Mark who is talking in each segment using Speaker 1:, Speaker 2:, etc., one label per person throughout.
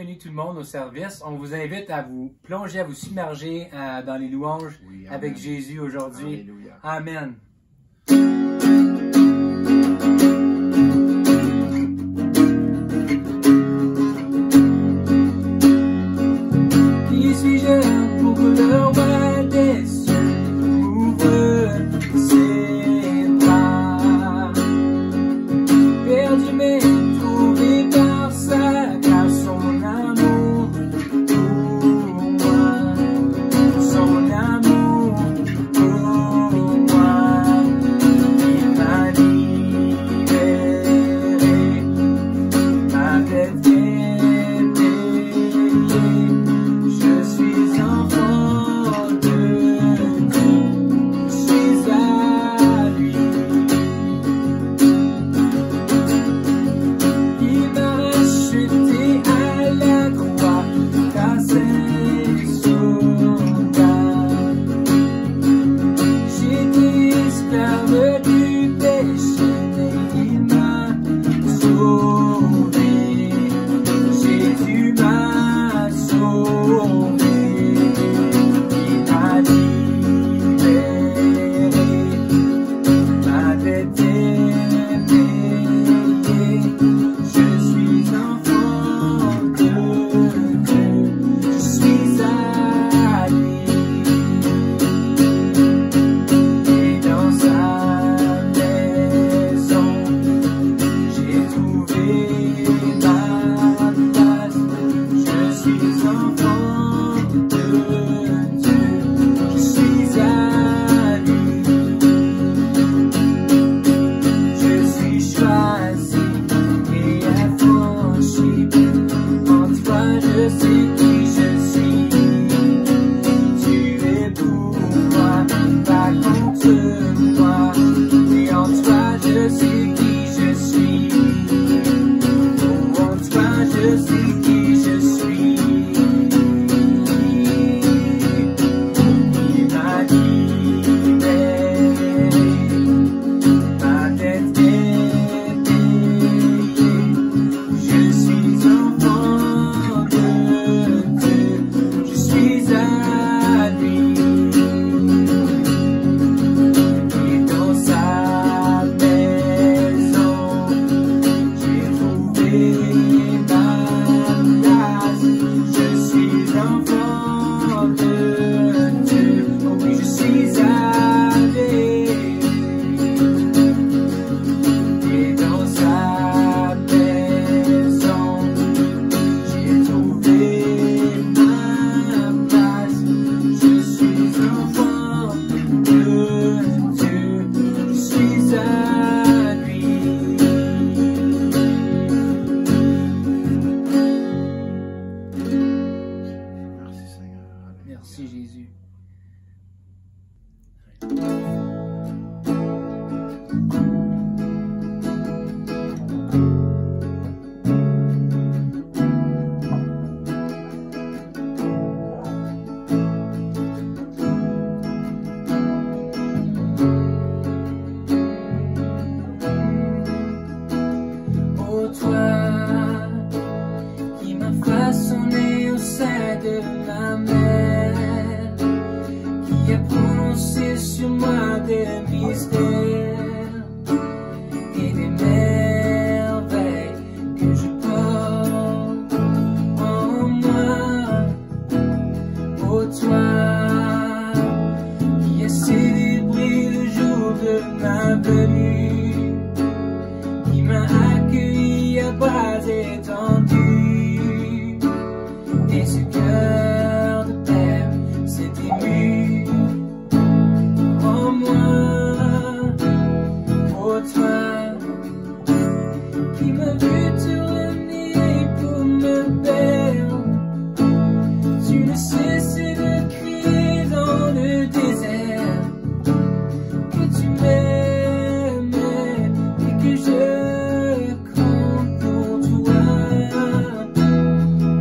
Speaker 1: bienvenue tout le monde au service. On vous invite à vous plonger, à vous submerger dans les louanges avec Jésus aujourd'hui. Amen. Qui suis-je pour que le roi des cieux ouvre ses bras? Perdu mais trouvé par sa grâce, son amour pour moi, son amour pour moi, il m'a libéré, ma tête est payée, je suis enfant de Dieu, je suis à lui. Il m'a racheté à la croix grâce à soldats. J'étais esclave du péché, mais il m'a sauvé. Jésus m'a sauvé. Il m'a libéré. Ma tête est payée. Je suis enfant de Dieu, je suis à lui, et dans sa maison, j'ai trouvé ma place. Je suis enfant de Dieu, je suis à lui, je suis choisi et affranchi. En toi je sais qui je suis, tu es pour moi, pas contre moi. Et en toi je sais qui je suis, oh, en toi je sais qui je suis. Il m'a libéré, ma tête est payée, je suis enfant de Dieu, je suis à lui, et dans sa maison, j'ai trouvé ma place. Je suis enfant de Dieu, oh oui, je suis à lui, et dans sa maison, j'ai trouvé ma place. Je suis enfant de Dieu, je suis à lui.
Speaker 2: Merci Seigneur. Alléluia.
Speaker 1: Merci Jésus. Oh toi qui m'as façonné au sein de ma mère, qui a prononcé sur moi des mystères et des merveilles que je porte en moi. Oh toi qui as célébré le jour de ma venue, qui m'a accueilli à bras étendus, et ce cœur de père s'est ému en moi. Oh toi qui m'as vu tourner pour me perdre, tu ne cessais de crier dans le désert que tu m'aimais et que je compte pour toi.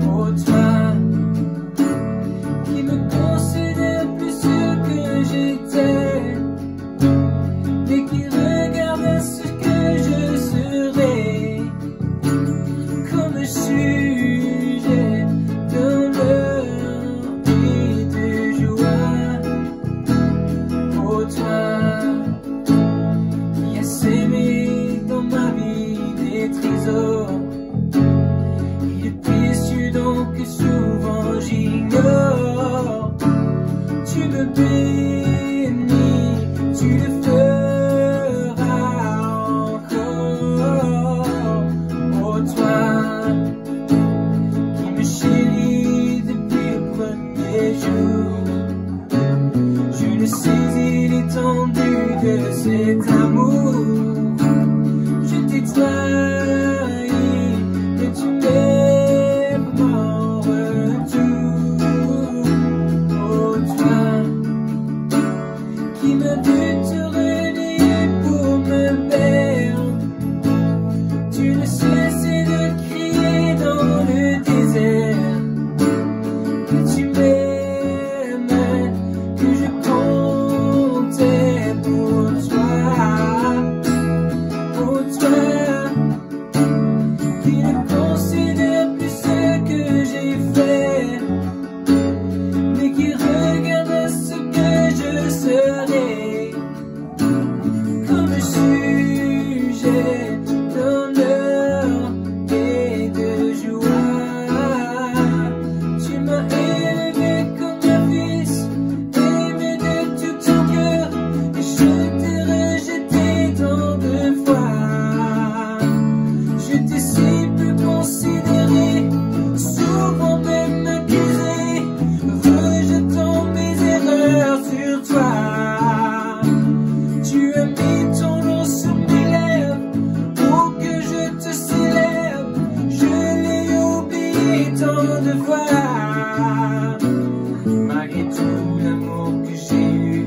Speaker 1: Oh toi qui me considère plus que j'étais, et qui regarde ce que souvent j'ignore. Tu me bénis, tu le feras encore. Oh toi qui me chéris depuis le premier jour, je ne saisis l'étendue de cet amour. Je t'ai trahi, mais tu m'aimes en retour. Oh toi qui m'as vu te relayer pour me perdre, tu ne cessais de crier dans le désert que tu m'aimes, que je comptais pour toi. Pour toi qui ne considère plus ce que j'ai fait, mais qui regarde ce que je serai, comme sujet d'honneur et de joie. Tu m'as élevé comme un fils, aimé de tout ton cœur, et je t'ai rejeté tant de fois. Je t'ai si peu considéré, souvent même accusé, rejetant mes erreurs sur toi. Tu as mis ton nom sur mes lèvres pour que je te célèbre. Je l'ai oublié tant de fois. Malgré tout l'amour que j'ai eu,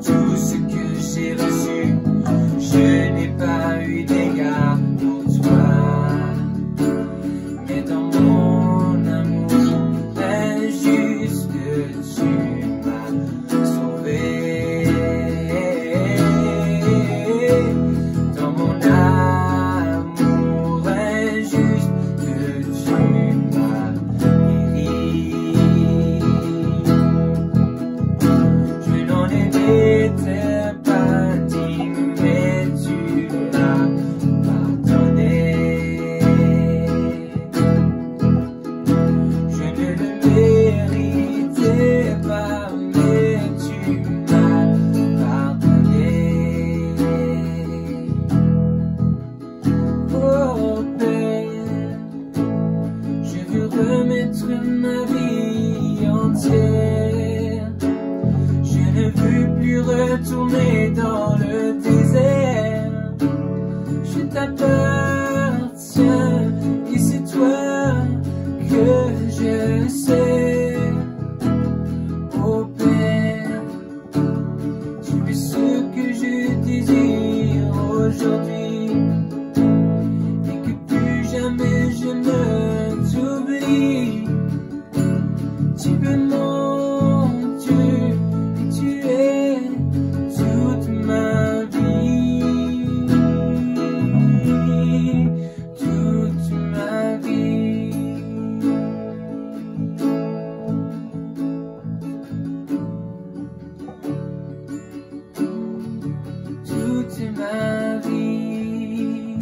Speaker 1: tout ce que j'ai reçu, je n'ai pas eu d'égard pour toi. Mais dans mon amour injuste, tu m'as sauvé. Dans mon amour injuste, tu m'as guéri. Je n'en étais pas digne, mais tu m'as pardonné. Je ne le méritais pas, mais tu m'as pardonné. Oh Père, je veux remettre ma vie entière. Je ne veux plus retourner dans le désert. Je t'appartiens et c'est toi que je sais. Oh Père, tu es ce que je désire aujourd'hui, et que plus jamais je ne t'oublie. Tu es mon Dieu et tu es toute ma vie, toute ma vie. Toute ma vie.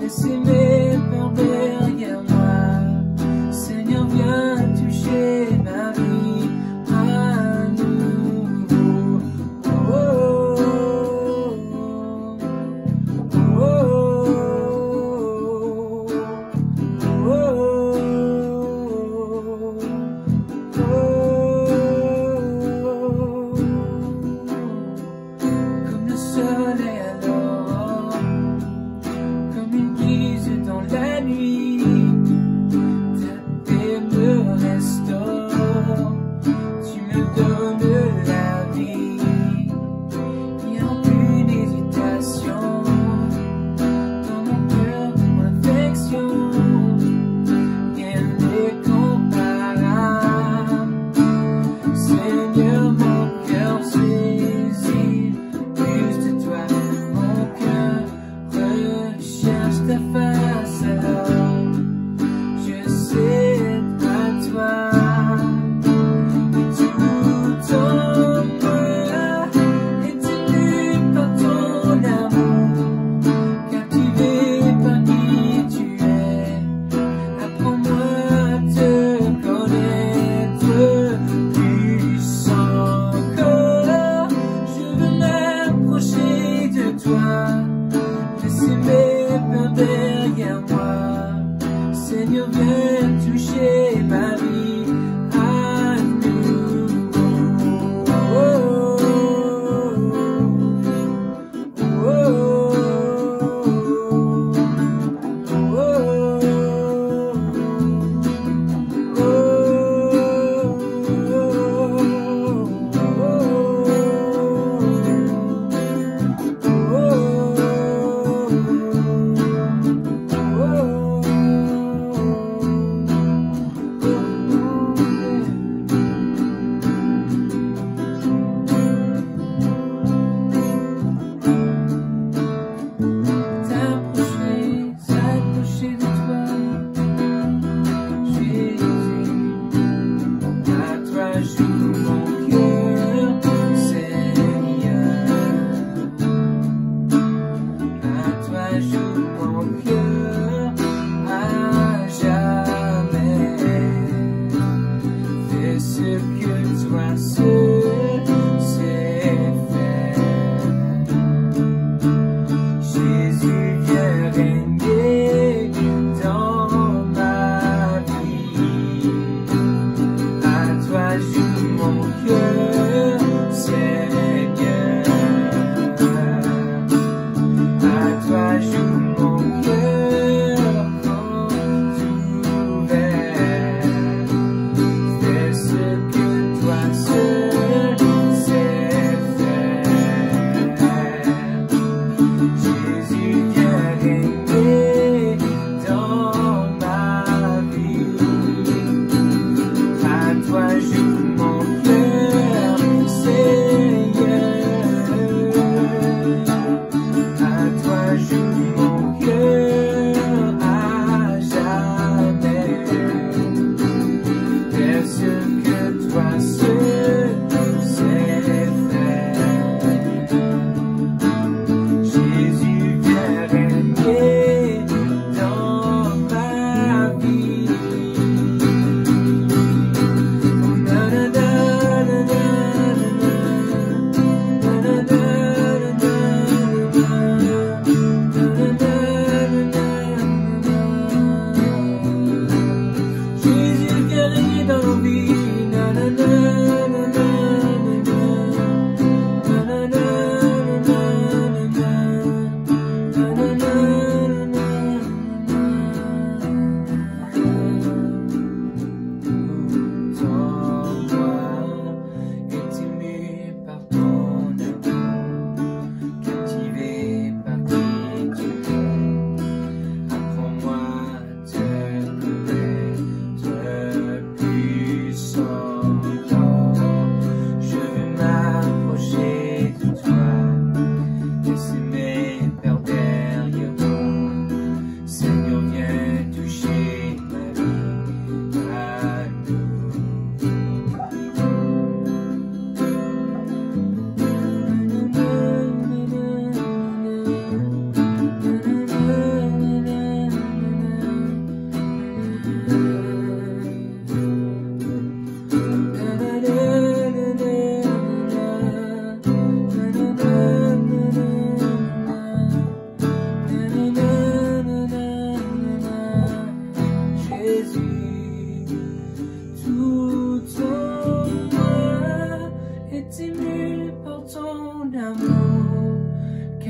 Speaker 1: laisser mes peurs derrière moi. Seigneur, viens toucher ma vie à nouveau. Oh, oh, oh, oh, oh, comme le soleil à l'aurore, comme une brise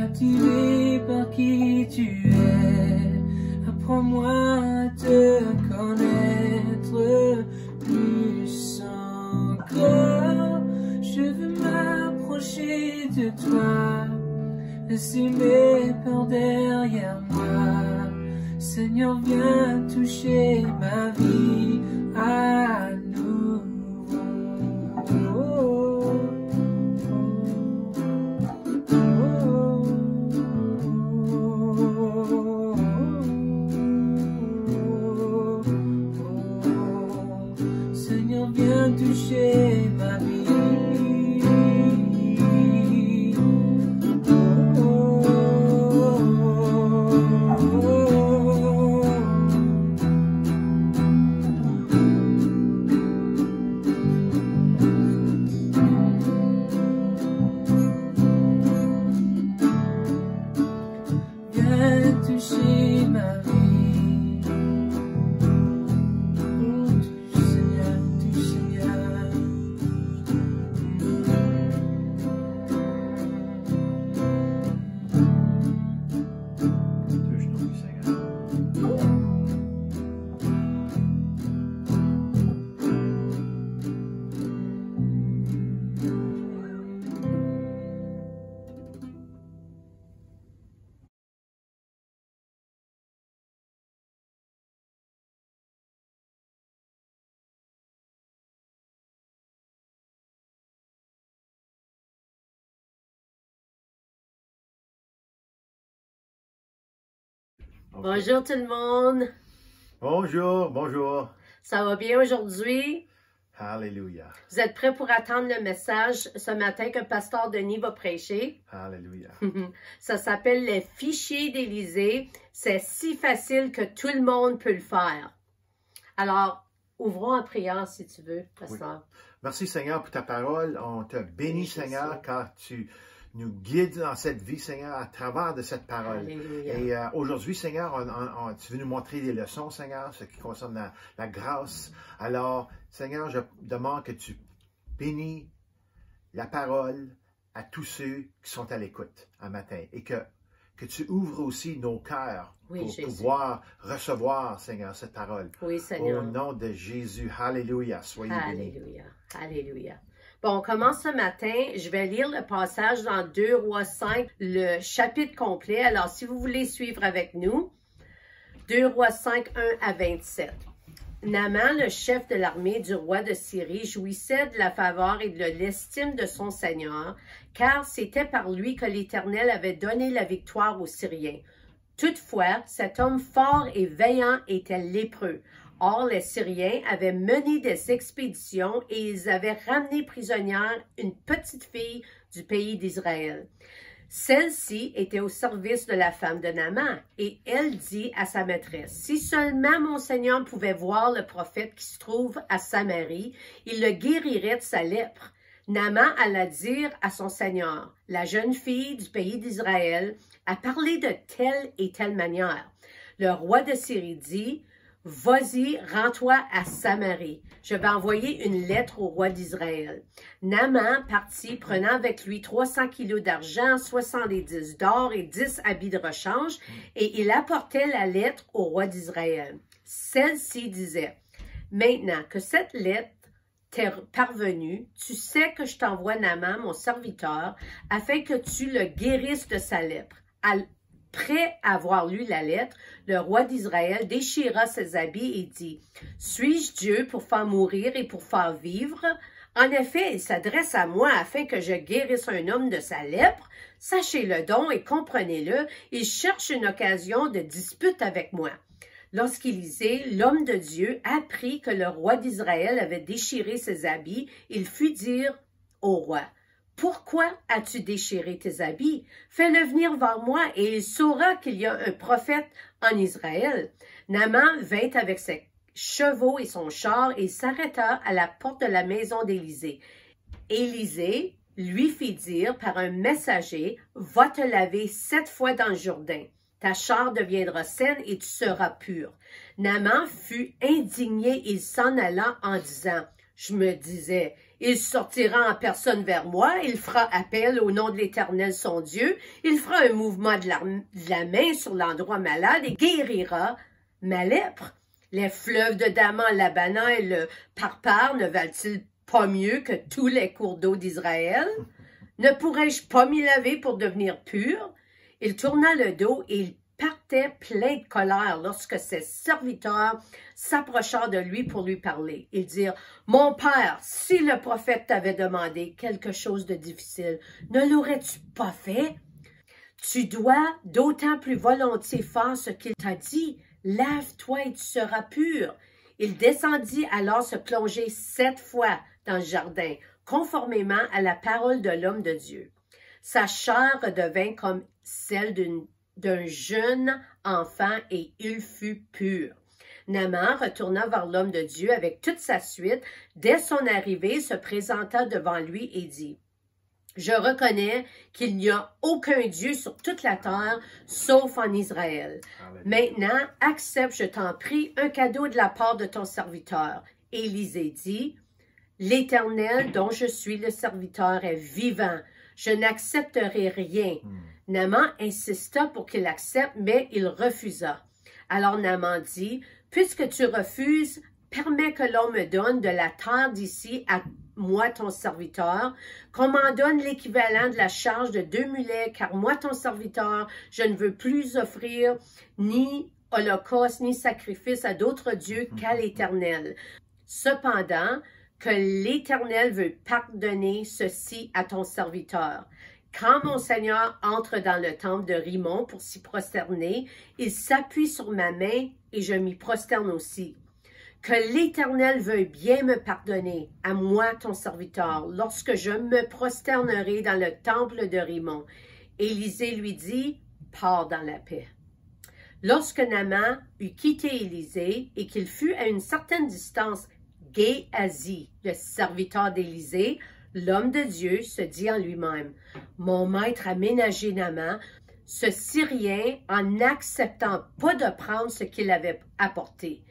Speaker 1: captivé par qui tu es. Apprends-moi à te connaître plus encore. Je veux m'approcher de toi, laisser mes peurs derrière moi. Seigneur, viens toucher ma vie à nouveau. Seigneur, viens toucher ma vie. Toucher ma vie. Oh, touche Seigneur, touche Seigneur.
Speaker 2: Deux genoux, Seigneur. Ok.
Speaker 3: Bonjour tout le monde,
Speaker 2: Bonjour, bonjour.
Speaker 3: ça va bien aujourd'hui?
Speaker 2: Alléluia.
Speaker 3: Vous êtes prêts pour attendre le message ce matin que Pasteur Denis va prêcher?
Speaker 2: Alléluia.
Speaker 3: Ça s'appelle les fichiers d'Élysée. C'est si facile que tout le monde peut le faire. Alors, ouvrons en prière si tu veux, Pasteur.
Speaker 2: Merci Seigneur pour ta parole. On te bénit
Speaker 3: Oui,
Speaker 2: Seigneur
Speaker 3: Jésus.
Speaker 2: car tu nous guides dans cette vie Seigneur à travers de cette parole.
Speaker 3: Alléluia.
Speaker 2: Et aujourd'hui Seigneur, tu veux nous montrer des leçons Seigneur, ce qui concerne la grâce. Alors Seigneur, je demande que tu bénis la parole à tous ceux qui sont à l'écoute un matin et que tu ouvres aussi nos cœurs
Speaker 3: Oui,
Speaker 2: pour
Speaker 3: Jésus.
Speaker 2: pouvoir recevoir Seigneur cette parole.
Speaker 3: Oui, Seigneur.
Speaker 2: Au nom de Jésus, Alléluia, soyez bénis.
Speaker 3: Alléluia. Alléluia. Bon, on commence ce matin. Je vais lire le passage dans 2 Rois 5, le chapitre complet. Alors, si vous voulez suivre avec nous, 2 Rois 5, 1 à 27. Naaman, le chef de l'armée du roi de Syrie, jouissait de la faveur et de l'estime de son Seigneur, car c'était par lui que l'Éternel avait donné la victoire aux Syriens. Toutefois, cet homme fort et vaillant était lépreux. Or, les Syriens avaient mené des expéditions et ils avaient ramené prisonnière une petite fille du pays d'Israël. Celle-ci était au service de la femme de Naaman, et elle dit à sa maîtresse, « Si seulement mon Seigneur pouvait voir le prophète qui se trouve à Samarie, il le guérirait de sa lèpre. » Naaman alla dire à son Seigneur, « La jeune fille du pays d'Israël a parlé de telle et telle manière. » Le roi de Syrie dit, « Vas-y, rends-toi à Samarie. Je vais envoyer une lettre au roi d'Israël. » Naaman partit, prenant avec lui 300 kilos d'argent, 70 d'or et 10 habits de rechange, et il apportait la lettre au roi d'Israël. Celle-ci disait, « Maintenant que cette lettre t'est parvenue, tu sais que je t'envoie Naaman, mon serviteur, afin que tu le guérisses de sa lèpre. » Après avoir lu la lettre, le roi d'Israël déchira ses habits et dit, « Suis-je Dieu pour faire mourir et pour faire vivre? En effet, il s'adresse à moi afin que je guérisse un homme de sa lèpre. Sachez-le donc et comprenez-le, il cherche une occasion de dispute avec moi. » Lorsqu'Élisée, l'homme de Dieu, apprit que le roi d'Israël avait déchiré ses habits, il fit dire au roi, « Pourquoi as-tu déchiré tes habits? Fais-le venir vers moi et il saura qu'il y a un prophète en Israël. » Naaman vint avec ses chevaux et son char et s'arrêta à la porte de la maison d'Élisée. Élisée lui fit dire par un messager, « Va te laver 7 fois dans le Jourdain. Ta chair deviendra saine et tu seras pur. » Naaman fut indigné, il s'en alla en disant, « Je me disais, Il sortira en personne vers moi, il fera appel au nom de l'Éternel son Dieu, il fera un mouvement de la main sur l'endroit malade et guérira ma lèpre. Les fleuves de Daman, Labana et le Parpar ne valent-ils pas mieux que tous les cours d'eau d'Israël? Ne pourrais-je pas m'y laver pour devenir pur? Il tourna le dos et il partait plein de colère lorsque ses serviteurs s'approchèrent de lui pour lui parler. Ils dirent, « Mon père, si le prophète t'avait demandé quelque chose de difficile, ne l'aurais-tu pas fait? Tu dois d'autant plus volontiers faire ce qu'il t'a dit. Lave-toi et tu seras pur. » Il descendit alors se plonger 7 fois dans le jardin, conformément à la parole de l'homme de Dieu. Sa chair redevint comme celle d'un jeune enfant et il fut pur. Naaman retourna vers l'homme de Dieu avec toute sa suite. Dès son arrivée, se présenta devant lui et dit, « Je reconnais qu'il n'y a aucun Dieu sur toute la terre, sauf en Israël. Maintenant, accepte, je t'en prie, un cadeau de la part de ton serviteur. » Élisée dit, « L'Éternel dont je suis le serviteur est vivant. Je n'accepterai rien. » Naaman insista pour qu'il accepte, mais il refusa. Alors Naaman dit, « Puisque tu refuses, permets que l'on me donne de la terre d'ici à moi ton serviteur, qu'on m'en donne l'équivalent de la charge de 2 mulets, car moi ton serviteur, je ne veux plus offrir ni holocauste ni sacrifice à d'autres dieux qu'à l'Éternel. Cependant, que l'Éternel veut pardonner ceci à ton serviteur. Quand mon Seigneur entre dans le temple de Rimon pour s'y prosterner, il s'appuie sur ma main et je m'y prosterne aussi. Que l'Éternel veuille bien me pardonner, à moi ton serviteur, lorsque je me prosternerai dans le temple de Rimon. » Élisée lui dit, « Pars dans la paix. » Lorsque Naaman eut quitté Élisée et qu'il fut à une certaine distance, Géhazi, le serviteur d'Élisée, l'homme de Dieu, se dit en lui-même, « Mon maître a ménagé Naaman, ce Syrien, en n'acceptant pas de prendre ce qu'il avait apporté.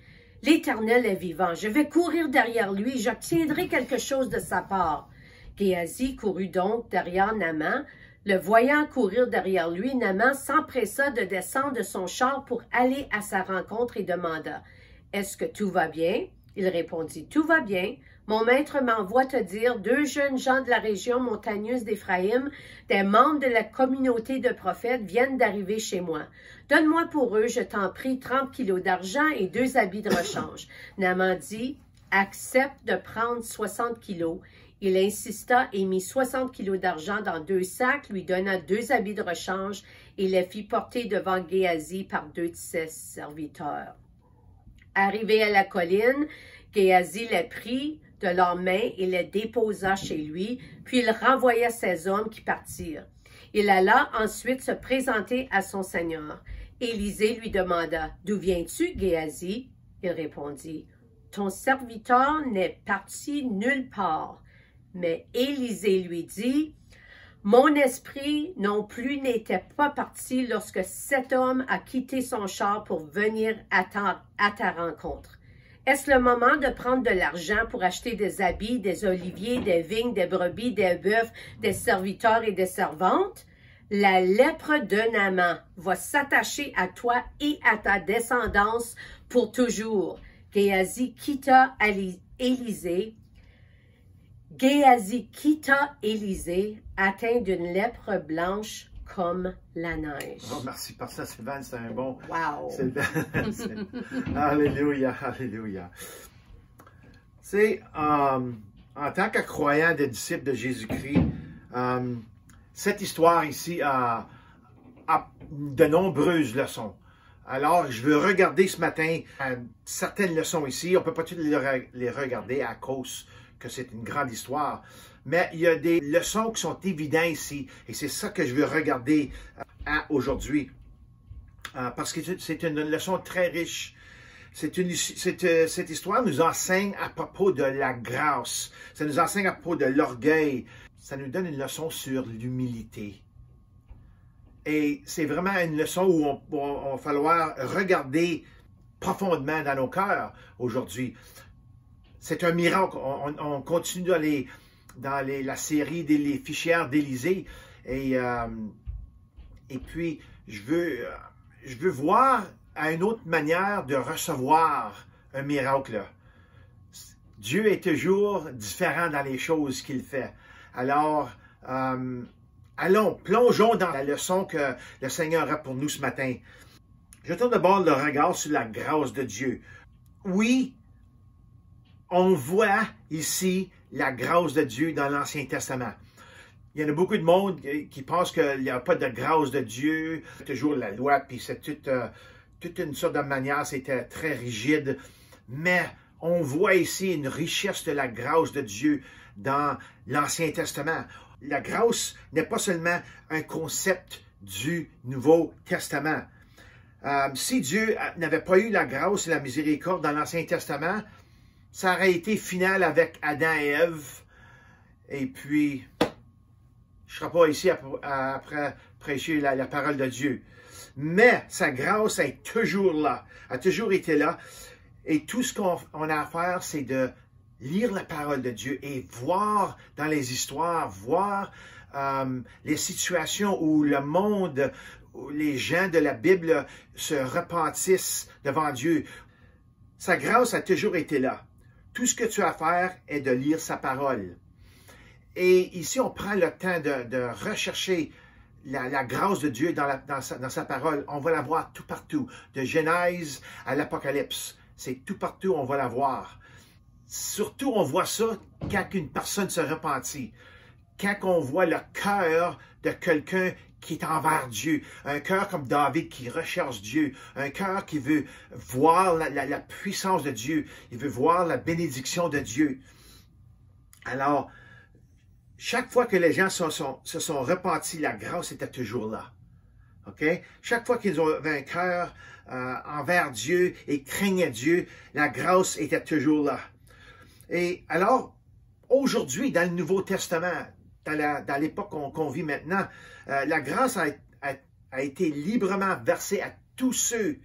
Speaker 3: L'Éternel est vivant, je vais courir derrière lui, j'obtiendrai quelque chose de sa part. » Géhazi courut donc derrière Naaman. Le voyant courir derrière lui, Naaman s'empressa de descendre de son char pour aller à sa rencontre et demanda, « Est-ce que tout va bien? » Il répondit, « Tout va bien. Mon maître m'envoie te dire, 2 jeunes gens de la région montagneuse d'Éphraïm, des membres de la communauté de prophètes, viennent d'arriver chez moi. Donne-moi pour eux, je t'en prie, 30 kilos d'argent et 2 habits de rechange. » Naaman dit, « Accepte de prendre 60 kilos. » Il insista et mit 60 kilos d'argent dans 2 sacs, lui donna 2 habits de rechange et les fit porter devant Géhazi par 2 de ses serviteurs. Arrivé à la colline, Géhazi les prit de leurs mains et les déposa chez lui, puis il renvoya ses hommes qui partirent. Il alla ensuite se présenter à son seigneur. Élisée lui demanda, « D'où viens-tu, Géhazi? » Il répondit, « Ton serviteur n'est parti nulle part. » Mais Élisée lui dit, « Mon esprit non plus n'était pas parti lorsque cet homme a quitté son char pour venir à ta rencontre. Est-ce le moment de prendre de l'argent pour acheter des habits, des oliviers, des vignes, des brebis, des bœufs, des serviteurs et des servantes? La lèpre de Naaman va s'attacher à toi et à ta descendance pour toujours. » Géhazi quitta Élisée, atteint d'une lèpre blanche comme la neige.
Speaker 2: Oh, merci, Pasteur Sylvain, c'est un bon...
Speaker 3: Wow!
Speaker 2: Alléluia, alléluia. C'est, en tant que croyant des disciples de Jésus-Christ, cette histoire ici a de nombreuses leçons. Alors, je veux regarder ce matin certaines leçons ici. On ne peut pas toutes les regarder à cause que c'est une grande histoire. Mais il y a des leçons qui sont évidentes ici. Et c'est ça que je veux regarder aujourd'hui. Parce que c'est une leçon très riche. Cette histoire nous enseigne à propos de la grâce. Ça nous enseigne à propos de l'orgueil. Ça nous donne une leçon sur l'humilité. Et c'est vraiment une leçon où on va falloir regarder profondément dans nos cœurs aujourd'hui. c'est un miracle. On continue dans la série des fichières d'Élysée. Et puis, je veux voir à une autre manière de recevoir un miracle. Dieu est toujours différent dans les choses qu'il fait. Alors, allons, plongeons dans la leçon que le Seigneur a pour nous ce matin. Je tourne d'abord le regard sur la grâce de Dieu. Oui, on voit ici la grâce de Dieu dans l'Ancien Testament. Il y en a beaucoup de monde qui pense qu'il n'y a pas de grâce de Dieu, toujours la loi, puis c'est toute une sorte de manière, c'était très rigide. Mais on voit ici une richesse de la grâce de Dieu dans l'Ancien Testament. La grâce n'est pas seulement un concept du Nouveau Testament. Si Dieu n'avait pas eu la grâce et la miséricorde dans l'Ancien Testament, ça aurait été final avec Adam et Ève. Et puis, je ne serai pas ici après prêcher la parole de Dieu. Mais sa grâce est toujours là, a toujours été là. Et tout ce qu'on a à faire, c'est de lire la parole de Dieu et voir dans les histoires, voir les situations où le monde, où les gens de la Bible se repentissent devant Dieu. Sa grâce a toujours été là. Tout ce que tu as à faire est de lire sa parole. Et ici, on prend le temps de rechercher la grâce de Dieu dans sa parole. On va la voir tout partout, de Genèse à l'Apocalypse. C'est tout partout, on va la voir. Surtout, on voit ça quand une personne se repentit. Quand on voit le cœur de quelqu'un qui est envers Dieu. Un cœur comme David qui recherche Dieu. Un cœur qui veut voir la puissance de Dieu. Il veut voir la bénédiction de Dieu. Alors, chaque fois que les gens se sont repentis, la grâce était toujours là. OK? Chaque fois qu'ils avaient un cœur envers Dieu et craignaient Dieu, la grâce était toujours là. Et alors, aujourd'hui, dans le Nouveau Testament, dans l'époque qu'on vit maintenant, la grâce a été librement versée à tous ceux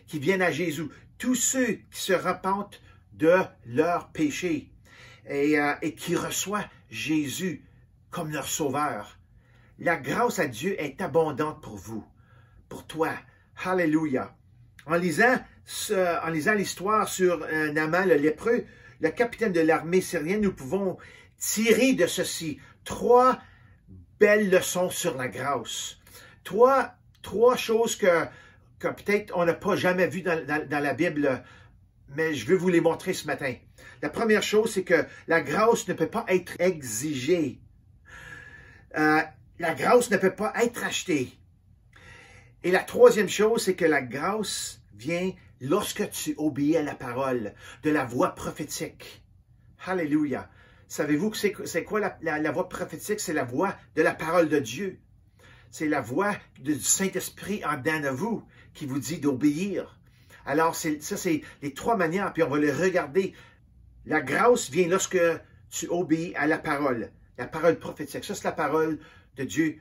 Speaker 2: qui viennent à Jésus, tous ceux qui se repentent de leurs péchés et qui reçoivent Jésus comme leur sauveur. La grâce à Dieu est abondante pour vous, pour toi. Alléluia. En lisant l'histoire sur Naaman le lépreux, le capitaine de l'armée syrienne, nous pouvons tirer de ceci 3 belles leçons sur la grâce. Trois choses que peut-être on n'a pas jamais vues dans la Bible, mais je veux vous les montrer ce matin. La première chose, c'est que la grâce ne peut pas être exigée. La grâce ne peut pas être achetée. Et la troisième chose, c'est que la grâce vient lorsque tu obéis à la parole de la voix prophétique. Alléluia. Savez-vous que c'est quoi la voix prophétique? C'est la voix de la parole de Dieu. C'est la voix du Saint-Esprit en dedans de vous qui vous dit d'obéir. Alors, ça, c'est les 3 manières, puis on va les regarder. La grâce vient lorsque tu obéis à la parole prophétique. Ça, c'est la parole de Dieu,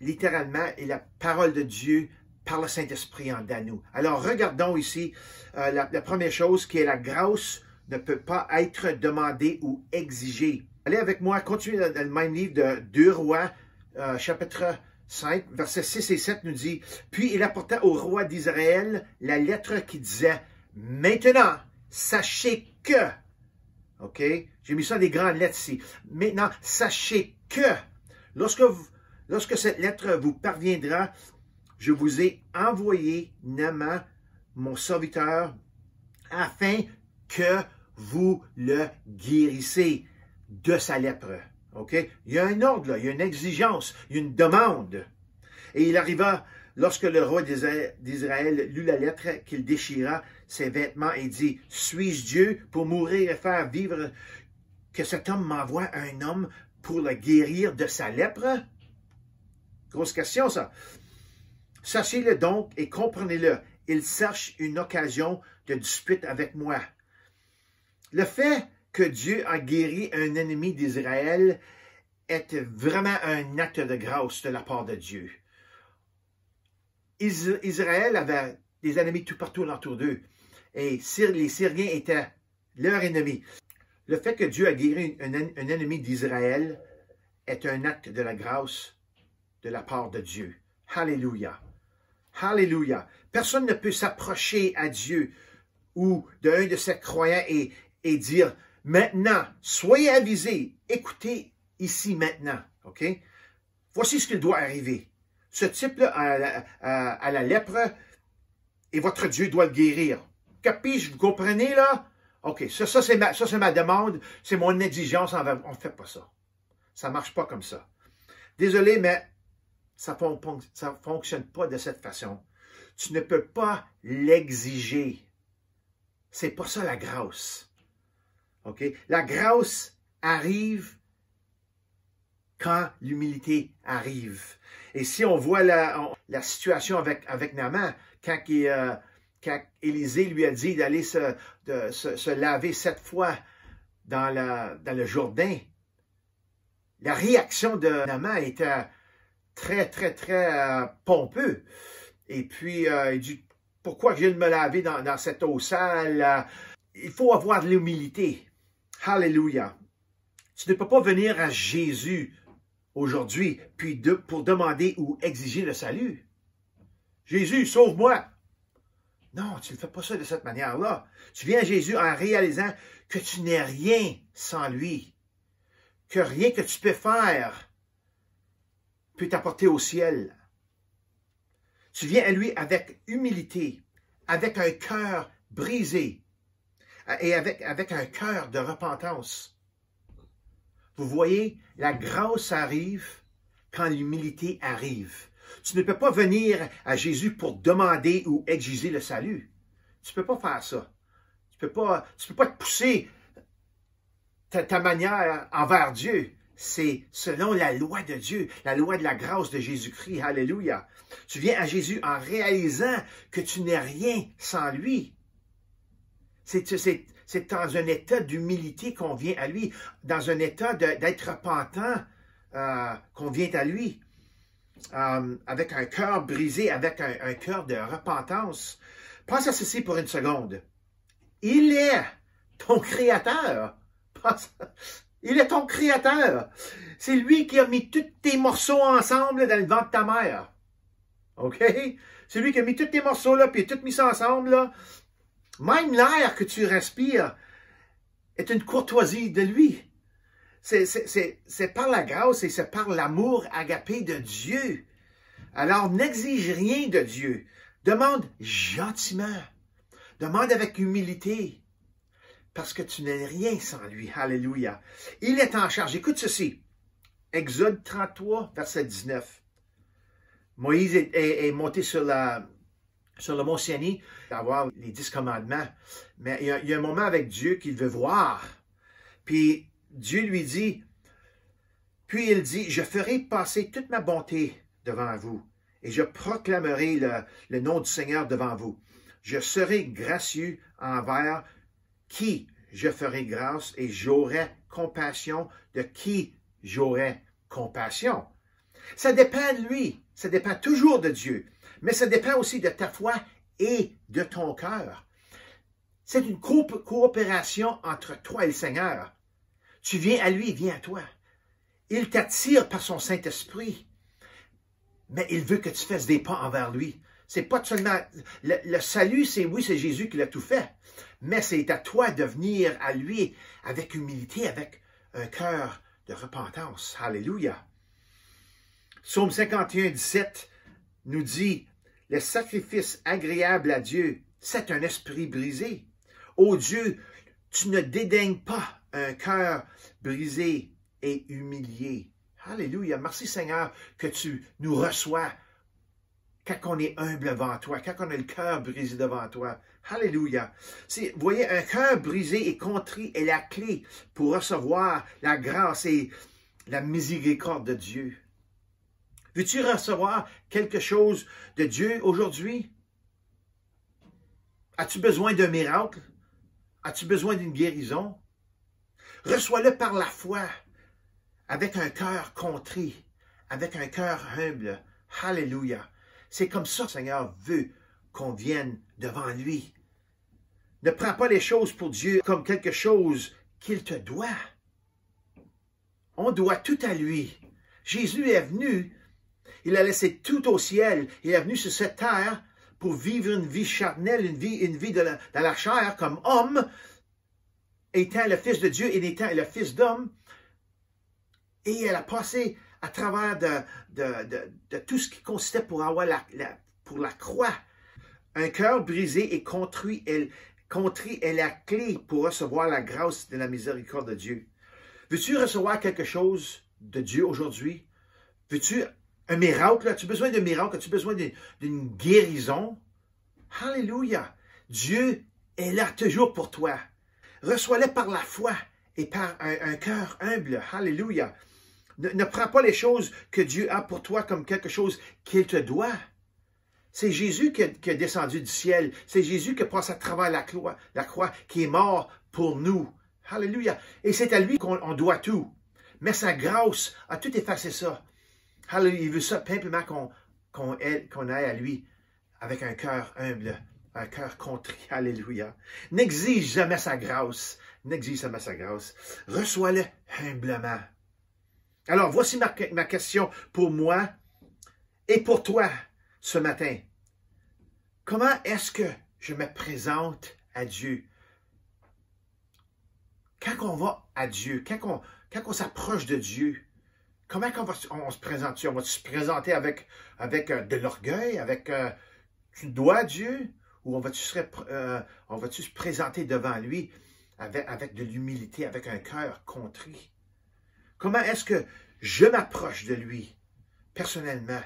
Speaker 2: littéralement, et la parole de Dieu par le Saint-Esprit en dedans de nous. Alors, regardons ici la première chose qui est la grâce ne peut pas être demandée ou exigée. Allez avec moi, continuez dans le même livre de 2 Rois, chapitre 5, versets 6 et 7 nous dit, « Puis il apporta au roi d'Israël la lettre qui disait, « Maintenant, sachez que... » OK? J'ai mis ça des grandes lettres ici. « Maintenant, sachez que... » Lorsque cette lettre vous parviendra, je vous ai envoyé Naaman, mon serviteur, afin que vous le guérissez de sa lèpre. Okay? Il y a un ordre, là, il y a une exigence, il y a une demande. Et il arriva, lorsque le roi d'Israël lut la lettre, qu'il déchira ses vêtements et dit, « Suis-je Dieu pour mourir et faire vivre que cet homme m'envoie un homme pour le guérir de sa lèpre? » Grosse question, ça. Sachez-le donc et comprenez-le. Il cherche une occasion de dispute avec moi. Le fait que Dieu a guéri un ennemi d'Israël est vraiment un acte de grâce de la part de Dieu. Israël avait des ennemis tout partout autour d'eux. Et les Syriens étaient leurs ennemis. Le fait que Dieu a guéri un ennemi d'Israël est un acte de la grâce de la part de Dieu. Alléluia. Alléluia. Personne ne peut s'approcher à Dieu ou d'un de ses croyants et dire, maintenant, soyez avisés, écoutez ici maintenant, OK? Voici ce qu'il doit arriver. Ce type-là a la lèpre et votre Dieu doit le guérir. Capiche, vous comprenez là? OK, ça c'est ma demande, c'est mon exigence envers vous. On ne fait pas ça. Ça ne marche pas comme ça. Désolé, mais ça ne fonctionne pas de cette façon. Tu ne peux pas l'exiger. C'est pas ça la grâce. OK? La grâce arrive quand l'humilité arrive. Et si on voit la situation avec Naaman, quand Élisée lui a dit d'aller se laver 7 fois dans le Jourdain, la réaction de Naaman était très, très, très pompeux. Et puis, il dit, pourquoi je viens de me laver dans cette eau sale? Il faut avoir de l'humilité. Alléluia. Tu ne peux pas venir à Jésus aujourd'hui pour demander ou exiger le salut. Jésus, sauve-moi. Non, tu ne fais pas ça de cette manière-là. Tu viens à Jésus en réalisant que tu n'es rien sans lui. Que rien que tu peux faire peut t'apporter au ciel. Tu viens à lui avec humilité, avec un cœur brisé et avec un cœur de repentance. Vous voyez, la grâce arrive quand l'humilité arrive. Tu ne peux pas venir à Jésus pour demander ou exiger le salut. Tu ne peux pas faire ça. Tu peux pas te pousser ta manière envers Dieu. C'est selon la loi de Dieu, la loi de la grâce de Jésus-Christ. Alléluia. Tu viens à Jésus en réalisant que tu n'es rien sans lui. C'est dans un état d'humilité qu'on vient à lui, dans un état d'être repentant qu'on vient à lui, avec un cœur brisé, avec un cœur de repentance. Pense à ceci pour une seconde. Il est ton créateur. Il est ton créateur. C'est lui qui a mis tous tes morceaux ensemble dans le ventre de ta mère. OK? C'est lui qui a mis tous tes morceaux là, puis il a tout mis ça ensemble là. Même l'air que tu respires est une courtoisie de lui. C'est par la grâce et c'est par l'amour agapé de Dieu. Alors, n'exige rien de Dieu. Demande gentiment. Demande avec humilité. Parce que tu n'es rien sans lui. Alléluia. Il est en charge. Écoute ceci. Exode 33, verset 19. Moïse est monté sur le mont Sinaï, d'avoir les 10 commandements. Mais il y a un moment avec Dieu qu'il veut voir. Puis Dieu lui dit, puis il dit, je ferai passer toute ma bonté devant vous, et je proclamerai le nom du Seigneur devant vous. Je serai gracieux envers qui je ferai grâce, et j'aurai compassion de qui j'aurai compassion. Ça dépend de lui, ça dépend toujours de Dieu. Mais ça dépend aussi de ta foi et de ton cœur. C'est une coopération entre toi et le Seigneur. Tu viens à lui, il vient à toi. Il t'attire par son Saint-Esprit. Mais il veut que tu fasses des pas envers lui. C'est pas seulement... Le salut, c'est Jésus qui l'a tout fait. Mais c'est à toi de venir à lui avec humilité, avec un cœur de repentance. Alléluia. Psaume 51, 17 nous dit, « Le sacrifice agréable à Dieu, c'est un esprit brisé. Ô Dieu, tu ne dédaignes pas un cœur brisé et humilié. » Alléluia. Merci Seigneur que tu nous reçois quand on est humble devant toi, quand on a le cœur brisé devant toi. Alléluia. Vous voyez, un cœur brisé et contrit est la clé pour recevoir la grâce et la miséricorde de Dieu. Veux-tu recevoir quelque chose de Dieu aujourd'hui? As-tu besoin d'un miracle? As-tu besoin d'une guérison? Reçois-le par la foi, avec un cœur contrit, avec un cœur humble. Alléluia. C'est comme ça que le Seigneur veut qu'on vienne devant lui. Ne prends pas les choses pour Dieu comme quelque chose qu'il te doit. On doit tout à lui. Jésus est venu, il a laissé tout au ciel, il est venu sur cette terre pour vivre une vie charnelle, une vie dans la chair comme homme, étant le Fils de Dieu et étant le Fils d'homme. Et elle a passé à travers de tout ce qui consistait pour avoir pour la croix. Un cœur brisé et contrit est la clé pour recevoir la grâce de la miséricorde de Dieu. Veux-tu recevoir quelque chose de Dieu aujourd'hui? Veux-tu un miracle? As-tu besoin d'un miracle? As-tu besoin d'une guérison? Alléluia! Dieu est là toujours pour toi. Reçois-le par la foi et par un cœur humble. Alléluia! Ne prends pas les choses que Dieu a pour toi comme quelque chose qu'il te doit. C'est Jésus qui est descendu du ciel. C'est Jésus qui passe à travers la croix, qui est mort pour nous. Alléluia! Et c'est à lui qu'on doit tout. Mais sa grâce a tout effacé ça. Alléluia! Il veut simplement qu'on aille à lui avec un cœur humble, un cœur contrit. Alléluia! N'exige jamais sa grâce. N'exige jamais sa grâce. Reçois-le humblement. Alors, voici ma question pour moi et pour toi ce matin. Comment est-ce que je me présente à Dieu? Quand on va à Dieu, quand on s'approche de Dieu, comment on se présente? On va se présenter avec de l'orgueil, tu dois à Dieu, ou on va-tu se présenter devant lui avec de l'humilité, avec un cœur contrit? Comment est-ce que je m'approche de lui, personnellement?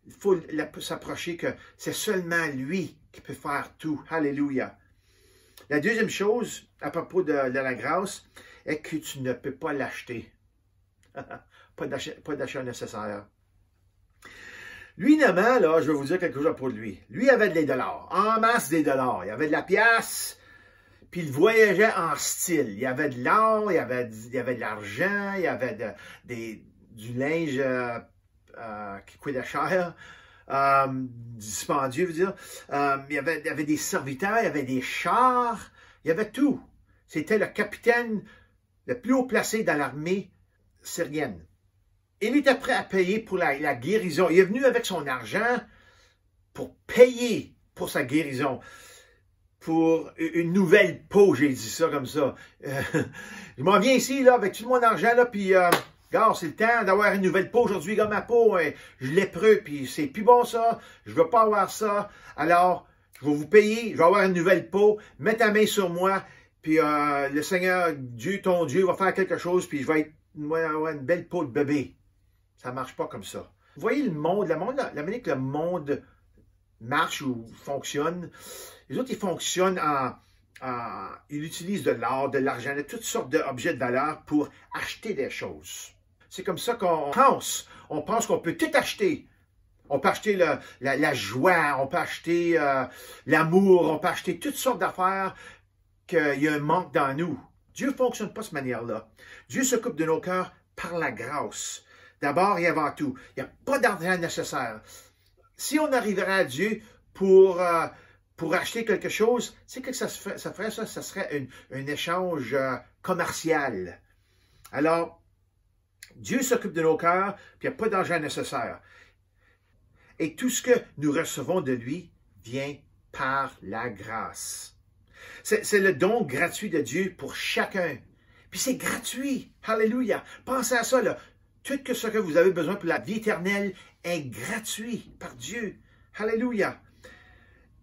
Speaker 2: Il faut s'approcher que c'est seulement lui qui peut faire tout. Alléluia. La deuxième chose, à propos de la grâce, est que tu ne peux pas l'acheter. Pas d'achat nécessaire. Lui, Naaman, là, je vais vous dire quelque chose pour lui. Lui avait des dollars, en masse des dollars. Il avait de la pièce. Puis il voyageait en style. Il y avait de l'or, il y avait de l'argent, il y avait du linge qui coûtait cher, dispendieux, je veux dire. Il y avait des serviteurs, il y avait des chars, il y avait tout. C'était le capitaine le plus haut placé dans l'armée syrienne. Il était prêt à payer pour la guérison. Il est venu avec son argent pour payer pour sa guérison. Pour une nouvelle peau, j'ai dit ça comme ça. Je m'en viens ici, là, avec tout mon argent, là, puis, gars, c'est le temps d'avoir une nouvelle peau aujourd'hui, comme ma peau, je l'ai lépreux, puis c'est plus bon ça, je veux pas avoir ça, alors, je vais vous payer, je vais avoir une nouvelle peau, mets ta main sur moi, puis le Seigneur, Dieu, ton Dieu, va faire quelque chose, puis je vais avoir une belle peau de bébé. Ça marche pas comme ça. Vous voyez la manière que le monde marche ou fonctionne. Les autres, ils fonctionnent ils utilisent de l'or, de l'argent, de toutes sortes d'objets de valeur pour acheter des choses. C'est comme ça qu'on pense. On pense qu'on peut tout acheter. On peut acheter la joie, on peut acheter l'amour, on peut acheter toutes sortes d'affaires qu'il y a un manque dans nous. Dieu ne fonctionne pas de cette manière-là. Dieu s'occupe de nos cœurs par la grâce. D'abord et avant tout. Il n'y a pas d'argent nécessaire. Si on arriverait à Dieu pour acheter quelque chose, c'est que ça serait un échange commercial. Alors, Dieu s'occupe de nos cœurs, puis il n'y a pas d'argent nécessaire. Et tout ce que nous recevons de lui vient par la grâce. C'est le don gratuit de Dieu pour chacun. Puis c'est gratuit. Alléluia. Pensez à ça, là. Tout ce que vous avez besoin pour la vie éternelle est gratuit par Dieu. Alléluia.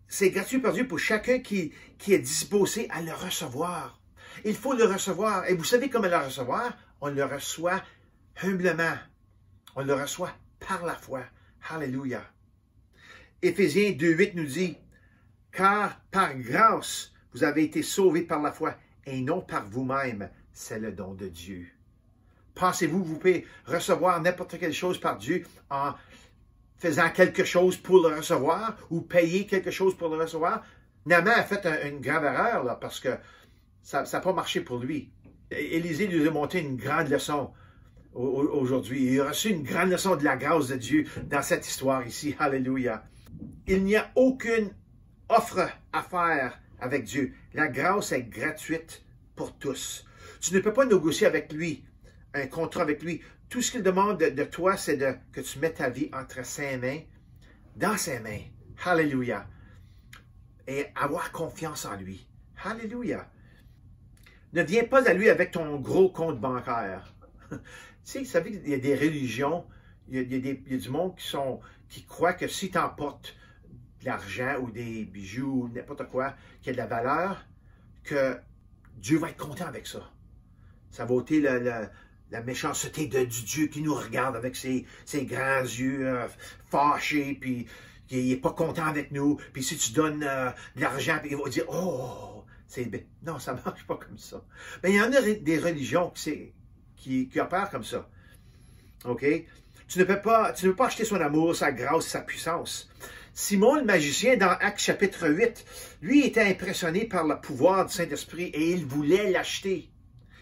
Speaker 2: C'est gratuit par Dieu pour chacun qui est disposé à le recevoir. Il faut le recevoir. Et vous savez comment le recevoir? On le reçoit humblement. On le reçoit par la foi. Alléluia. Éphésiens 2:8 nous dit, « Car par grâce, vous avez été sauvés par la foi, et non par vous-même. C'est le don de Dieu. » Pensez-vous que vous pouvez recevoir n'importe quelle chose par Dieu en faisant quelque chose pour le recevoir ou payer quelque chose pour le recevoir? Naaman a fait une grave erreur là, parce que ça n'a pas marché pour lui. Élisée lui a montré une grande leçon aujourd'hui. Il a reçu une grande leçon de la grâce de Dieu dans cette histoire ici. Alléluia. Il n'y a aucune offre à faire avec Dieu. La grâce est gratuite pour tous. Tu ne peux pas négocier avec lui, un contrat avec lui. Tout ce qu'il demande de toi, c'est que tu mettes ta vie entre ses mains, dans ses mains. Hallelujah. Et avoir confiance en lui. Hallelujah. Ne viens pas à lui avec ton gros compte bancaire. Tu sais, vous savez qu'il y a des religions, il y a du monde qui croit que si tu emportes de l'argent ou des bijoux ou n'importe quoi qui a de la valeur, que Dieu va être content avec ça. Ça va ôter la méchanceté du Dieu qui nous regarde avec ses grands yeux fâchés, puis il n'est pas content avec nous. Puis si tu donnes de l'argent, il va dire « Oh! » Non, ça ne marche pas comme ça. Mais il y en a des religions qui opèrent comme ça. OK? Tu ne peux pas acheter son amour, sa grâce, sa puissance. Simon le magicien, dans Actes chapitre 8, lui était impressionné par le pouvoir du Saint-Esprit et il voulait l'acheter.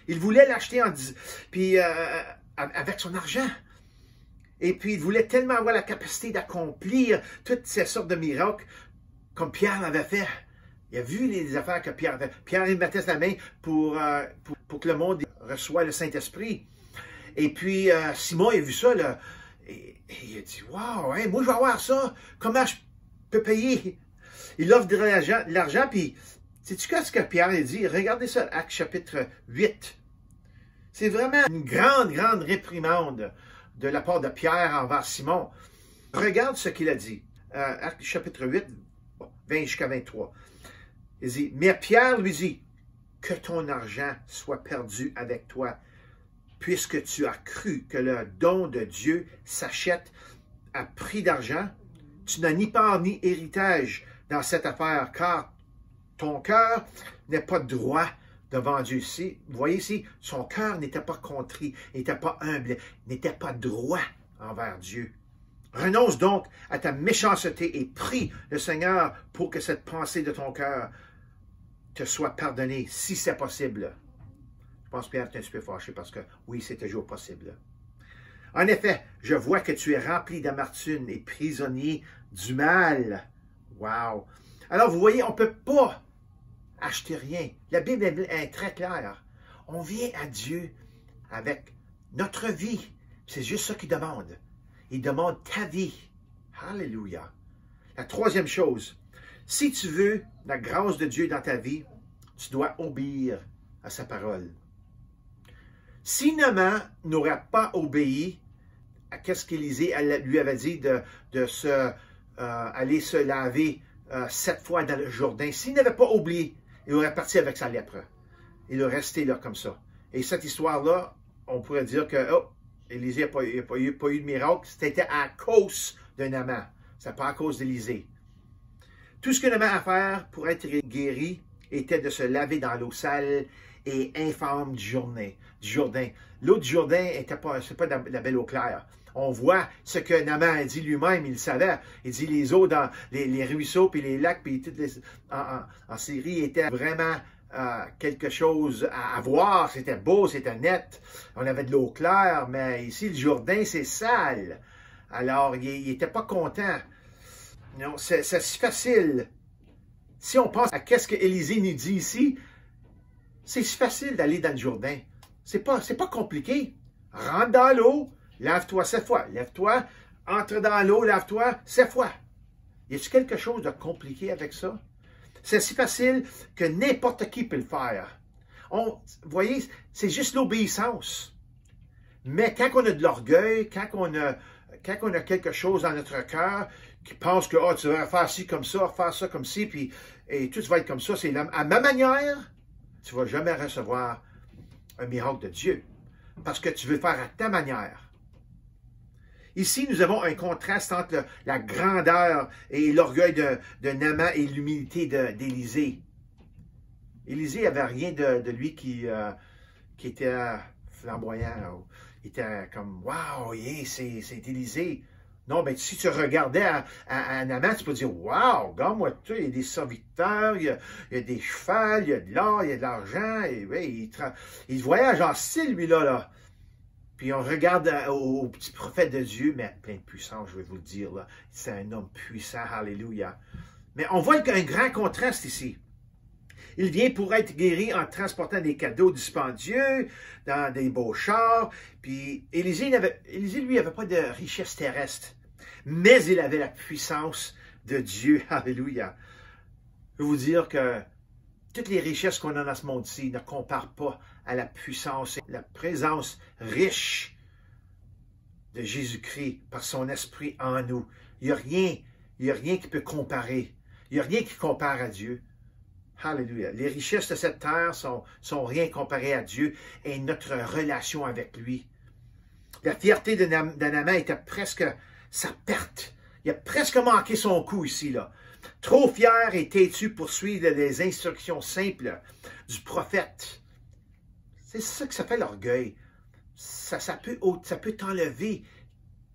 Speaker 2: Il voulait l'acheter avec son argent. Et puis, il voulait tellement avoir la capacité d'accomplir toutes ces sortes de miracles comme Pierre l'avait fait. Il a vu les affaires que Pierre avait. Pierre, il mettait sa main pour que le monde reçoive le Saint-Esprit. Et puis, Simon, il a vu ça, là, et il a dit, « Wow, hein, moi, je vais avoir ça. Comment je peux payer? » Il offre de l'argent, puis, sais-tu ce que Pierre a dit? Regardez ça, Actes chapitre 8. C'est vraiment une grande, grande réprimande de la part de Pierre envers Simon. Regarde ce qu'il a dit. Actes chapitre 8, 20 jusqu'à 23. Il dit, « Mais Pierre lui dit, que ton argent soit perdu avec toi, puisque tu as cru que le don de Dieu s'achète à prix d'argent. Tu n'as ni part ni héritage dans cette affaire, car ton cœur n'est pas droit devant Dieu. Ici, vous voyez ici, son cœur n'était pas contrit, n'était pas humble, n'était pas droit envers Dieu. Renonce donc à ta méchanceté et prie le Seigneur pour que cette pensée de ton cœur te soit pardonnée, si c'est possible. » Je pense que Pierre est un petit peu fâché parce que, oui, c'est toujours possible. En effet, je vois que tu es rempli d'amertume et prisonnier du mal. Wow! Alors, vous voyez, on ne peut pas acheter rien. La Bible est très claire. On vient à Dieu avec notre vie. C'est juste ça qu'il demande. Il demande ta vie. Alléluia. La troisième chose, si tu veux la grâce de Dieu dans ta vie, tu dois obéir à sa parole. Si Naaman n'aurait pas obéi à ce qu'Élisée lui avait dit aller se laver 7 fois dans le Jourdain, s'il n'avait pas oublié, il aurait parti avec sa lèpre. Il aurait resté là comme ça. Et cette histoire-là, on pourrait dire que Élisée n'a pas eu de miracle. C'était à cause de Naaman. Ce n'est pas à cause d'Élisée. Tout ce que Naaman a à faire pour être guéri était de se laver dans l'eau sale et infâme du Jourdain. L'eau du Jourdain, c'est pas de la belle eau claire. On voit ce que Naaman a dit lui-même, il le savait. Il dit les eaux dans les ruisseaux, puis les lacs, puis toutes en Syrie étaient vraiment quelque chose à voir. C'était beau, c'était net. On avait de l'eau claire, mais ici, le Jourdain, c'est sale. Alors, il n'était pas content. Non, c'est si facile. Si on pense à ce que Élisée nous dit ici, c'est si facile d'aller dans le Jourdain. C'est pas compliqué. Rentre dans l'eau, lave-toi 7 fois. Lève-toi, entre dans l'eau, lave-toi 7 fois. Y a-t-il quelque chose de compliqué avec ça? C'est si facile que n'importe qui peut le faire. Vous voyez, c'est juste l'obéissance. Mais quand on a de l'orgueil, quand on a quelque chose dans notre cœur qui pense que tu vas faire ci comme ça, faire ça comme ci, et tout va être comme ça, c'est à ma manière, tu ne vas jamais recevoir un miracle de Dieu. Parce que tu veux faire à ta manière. Ici, nous avons un contraste entre la grandeur et l'orgueil de Naaman et l'humilité d'Élisée. Élisée n'avait rien de lui qui était flamboyant. Il était comme, « Wow, yeah, c'est Élisée. » Non, mais si tu regardais à Naaman, tu peux dire, « Wow, regarde-moi, il y a des serviteurs, il y a des chevaux, il y a de l'or, il y a de l'argent. » Il voyage en style, lui-là. Puis on regarde au petit prophète de Dieu, mais plein de puissance, je vais vous le dire. C'est un homme puissant, alléluia. Mais on voit un grand contraste ici. Il vient pour être guéri en transportant des cadeaux dispendieux dans des beaux chars. Puis Élisée, lui, n'avait pas de richesse terrestre, mais il avait la puissance de Dieu. Alléluia. Je veux vous dire que toutes les richesses qu'on a dans ce monde-ci ne comparent pas à la puissance et la présence riche de Jésus-Christ par son esprit en nous. Il n'y a rien qui peut comparer. Il n'y a rien qui compare à Dieu. Alléluia. Les richesses de cette terre sont rien comparées à Dieu et notre relation avec lui. La fierté de Naaman était presque sa perte. Il a presque manqué son coup ici, là. Trop fier et têtu pour suivre les instructions simples du prophète. C'est ça que ça fait l'orgueil. Ça peut t'enlever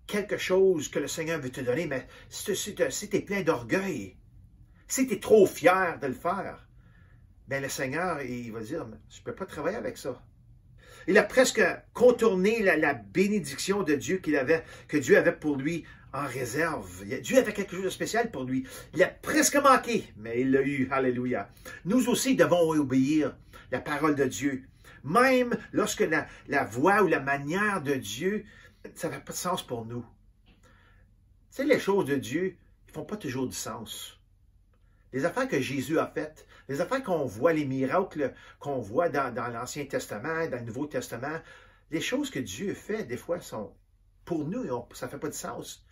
Speaker 2: quelque chose que le Seigneur veut te donner, mais si tu es plein d'orgueil, si tu es trop fier de le faire, bien le Seigneur, il va dire, je ne peux pas travailler avec ça. Il a presque contourné la bénédiction de Dieu que Dieu avait pour lui en réserve. Dieu avait quelque chose de spécial pour lui. Il a presque manqué, mais il l'a eu. Alléluia. Nous aussi devons obéir la parole de Dieu. Même lorsque la voix ou la manière de Dieu, ça n'a pas de sens pour nous. Tu sais, les choses de Dieu, ils ne font pas toujours du sens. Les affaires que Jésus a faites, les affaires qu'on voit, les miracles qu'on voit dans l'Ancien Testament, dans le Nouveau Testament, les choses que Dieu fait, des fois, sont pour nous, ça ne fait pas de sens.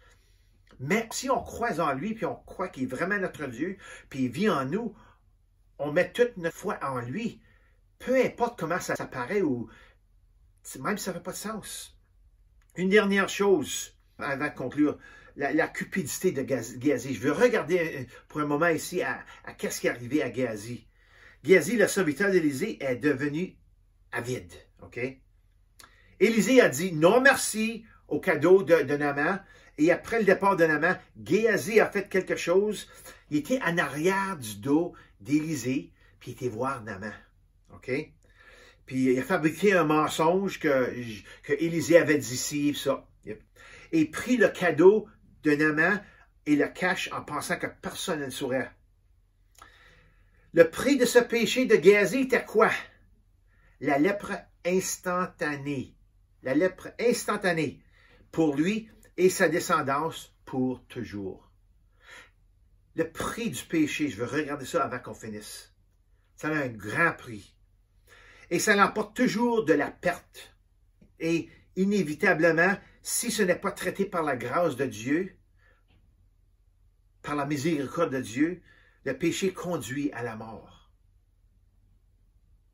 Speaker 2: Mais si on croit en lui, puis on croit qu'il est vraiment notre Dieu, puis il vit en nous, on met toute notre foi en lui. Peu importe comment ça paraît, ou même si ça ne fait pas de sens. Une dernière chose, avant de conclure, la cupidité de Géasi. Je veux regarder pour un moment ici à qu'est-ce qui est arrivé à Géasi. Géasi, le serviteur d'Élisée, est devenu avide. OK? Élisée a dit non merci au cadeau de Naaman. Et après le départ de Naaman, Géasi a fait quelque chose. Il était en arrière du dos d'Élisée, puis il était voir Naaman. OK? Puis il a fabriqué un mensonge que Élisée avait dit ci, ça. Et pris le cadeau de Naaman et le cache en pensant que personne ne saurait. Le prix de ce péché de Géasi était quoi? La lèpre instantanée. La lèpre instantanée pour lui et sa descendance pour toujours. Le prix du péché, je veux regarder ça avant qu'on finisse. Ça a un grand prix. Et ça l'emporte toujours de la perte. Et inévitablement, si ce n'est pas traité par la grâce de Dieu, par la miséricorde de Dieu, le péché conduit à la mort.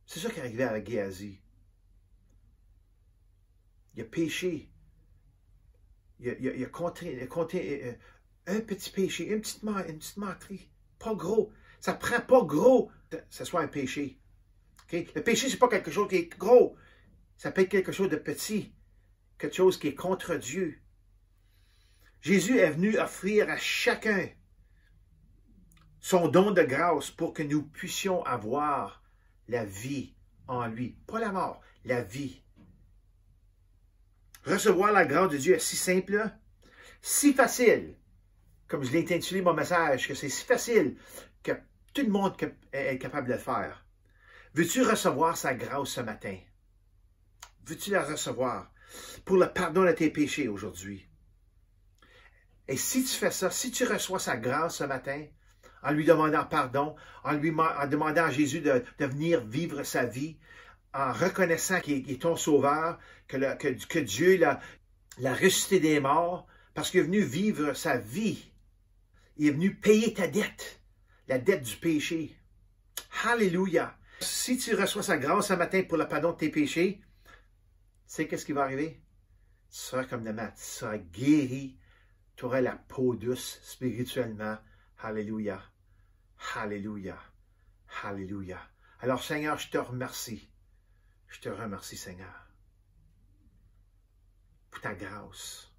Speaker 2: C'est ça qui est arrivé avec Géasi. Il a péché. Il a compté un petit péché, une petite menterie. Pas gros. Ça ne prend pas gros que ce soit un péché. Okay? Le péché, ce n'est pas quelque chose qui est gros. Ça peut être quelque chose de petit. Quelque chose qui est contre Dieu. Jésus est venu offrir à chacun son don de grâce pour que nous puissions avoir la vie en lui. Pas la mort, la vie. Recevoir la grâce de Dieu est si simple, si facile, comme je l'ai intitulé mon message, que c'est si facile que tout le monde est capable de le faire. Veux-tu recevoir sa grâce ce matin? Veux-tu la recevoir pour le pardon de tes péchés aujourd'hui? Et si tu fais ça, si tu reçois sa grâce ce matin, en lui demandant pardon, en demandant à Jésus de venir vivre sa vie, en reconnaissant qu'il est ton sauveur, que Dieu l'a ressuscité des morts, parce qu'il est venu vivre sa vie. Il est venu payer ta dette, la dette du péché. Alléluia! Si tu reçois sa grâce ce matin pour le pardon de tes péchés, c'est qu'est-ce qui va arriver? Tu seras comme Naaman, tu seras guéri, tu auras la peau douce spirituellement. Alléluia! Alléluia! Alléluia! Alors Seigneur, je te remercie. Je te remercie, Seigneur, pour ta grâce,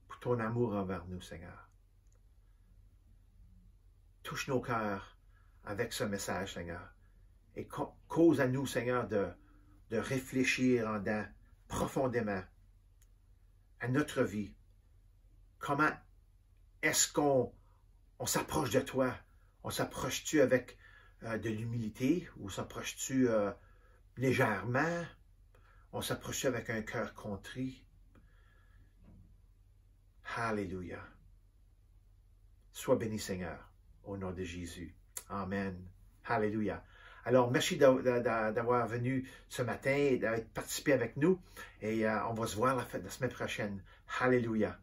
Speaker 2: pour ton amour envers nous, Seigneur. Touche nos cœurs avec ce message, Seigneur, et cause à nous, Seigneur, de réfléchir en dedans profondément à notre vie. Comment est-ce qu'on s'approche de toi? On s'approche-tu avec de l'humilité ou s'approches-tu légèrement? On s'approche avec un cœur contrit. Alléluia. Sois béni, Seigneur, au nom de Jésus. Amen. Alléluia. Alors, merci d'avoir venu ce matin et d'avoir participé avec nous. Et on va se voir la semaine prochaine. Alléluia.